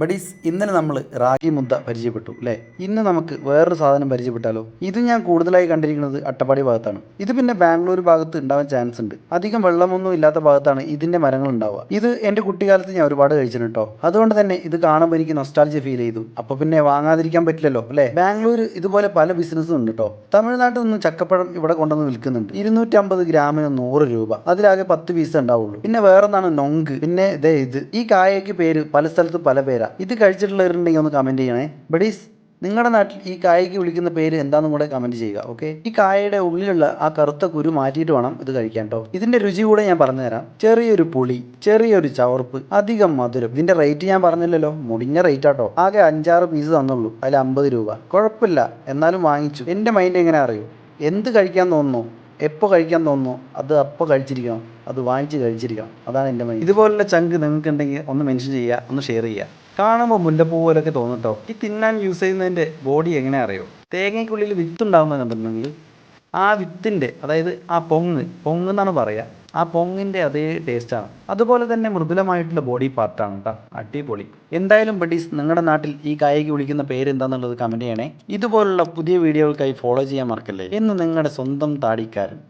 Buddies ഇന്നലെ നമ്മൾ റാഗി മുദ്ദ പരിചയപ്പെട്ടു അല്ലേ? ഇന്ന് നമുക്ക് വേറൊരു സാധനം പരിചയപ്പെട്ടാലോ? ഇത് ഞാൻ കൂടുതലായി കണ്ടിരിക്കുന്നത് അട്ടപ്പാടി ഭാഗത്താണ്. ഇത് പിന്നെ ബാംഗ്ലൂർ ഭാഗത്ത് ഉണ്ടാവാൻ ചാൻസ് ഉണ്ട്. അധികം വെള്ളമൊന്നും ഇല്ലാത്ത ഭാഗത്താണ് ഇതിന്റെ മരങ്ങൾ ഉണ്ടാവുക. ഇത് എൻ്റെ കുട്ടിക്കാലത്ത് ഞാൻ ഒരുപാട് കഴിച്ചിട്ടുണ്ട് കേട്ടോ. അതുകൊണ്ട് തന്നെ ഇത് കാണുമ്പോൾ എനിക്ക് നൊസ്റ്റാൾജിയ ഫീൽ ചെയ്തു. അപ്പോൾ പിന്നെ വാങ്ങാതിരിക്കാൻ പറ്റില്ലല്ലോ അല്ലേ? ബാംഗ്ലൂർ ഇതുപോലെ പല ബിസിനസ്സും ഉണ്ട് കേട്ടോ. തമിഴ്നാട്ടിൽ നിന്നും ചക്കപ്പഴം ഇവിടെ കൊണ്ടുവന്ന് വിൽക്കുന്നുണ്ട്. 250 ഗ്രാമിന് 100 രൂപ. അതിലാകെ 10 പീസ് ഉണ്ടാവുള്ളൂ. പിന്നെ വേറൊന്നാണ് നൊങ്ക്. പിന്നെ ഇത് ഈ കായയ്ക്ക് പേര് പല സ്ഥലത്തും പല പേരാ. ഇത് കഴിച്ചിട്ടുള്ളവരുണ്ടെങ്കിൽ ഒന്ന് കമൻറ്റ് ചെയ്യണേ. ബഡീസ്, നിങ്ങളുടെ നാട്ടിൽ ഈ കായയ്ക്ക് വിളിക്കുന്ന പേര് എന്താണെന്നും കൂടെ കമൻറ്റ് ചെയ്യുക. ഓക്കെ, ഈ കായയുടെ ഉള്ളിലുള്ള ആ കറുത്ത കുരു മാറ്റിയിട്ട് വേണം ഇത് കഴിക്കാൻ കേട്ടോ. ഇതിന്റെ രുചി കൂടെ ഞാൻ പറഞ്ഞുതരാം. ചെറിയൊരു പുളി, ചെറിയൊരു ചവർപ്പ്, അധികം മധുരം. ഇതിന്റെ റേറ്റ് ഞാൻ പറഞ്ഞില്ലല്ലോ, മുടിഞ്ഞ റേറ്റ് ആട്ടോ. ആകെ 5-6 പീസ് തന്നുള്ളൂ, അതിൽ 50 രൂപ. കുഴപ്പമില്ല, എന്നാലും വാങ്ങിച്ചു. എൻ്റെ മൈൻഡ് എങ്ങനെ അറിയൂ? എന്ത് കഴിക്കാൻ തോന്നുന്നു, എപ്പോൾ കഴിക്കാൻ തോന്നുന്നു, അത് അപ്പോൾ കഴിച്ചിരിക്കണം, അത് വാങ്ങിച്ച് കഴിച്ചിരിക്കണം. അതാണ് എൻ്റെ മൈൻഡ്. ഇതുപോലുള്ള ചങ്ക് നിങ്ങൾക്ക് ഉണ്ടെങ്കിൽ ഒന്ന് മെൻഷൻ ചെയ്യുക, ഒന്ന് ഷെയർ ചെയ്യുക. കാണുമ്പോൾ മുല്ലപ്പൂ പോലൊക്കെ തോന്നിട്ടോ. ഈ തിന്നാൻ യൂസ് ചെയ്യുന്നതിൻ്റെ ബോഡി എങ്ങനെ അറിയോ? തേങ്ങയ്ക്കുള്ളിൽ വിത്തുണ്ടാകുന്നത് കണ്ടിട്ടുണ്ടെങ്കിൽ ആ വിത്തിൻ്റെ, അതായത് ആ പൊങ്ങ് എന്നാണ് പറയുക, ആ പൊങ്ങിൻ്റെ അതേ ടേസ്റ്റാണ്. അതുപോലെ തന്നെ മൃദുലമായിട്ടുള്ള ബോഡി പാർട്ടാണ് കേട്ടോ. അടിപൊളി. എന്തായാലും ബഡീസ്, നിങ്ങളുടെ നാട്ടിൽ ഈ കായയ്ക്ക് വിളിക്കുന്ന പേര് എന്താണെന്നുള്ളത് കമൻറ്റ് ചെയ്യണേ. ഇതുപോലുള്ള പുതിയ വീഡിയോകൾക്കായി ഫോളോ ചെയ്യാൻ മറക്കല്ലേ. എന്ന് നിങ്ങളുടെ സ്വന്തം താടിക്കാരൻ.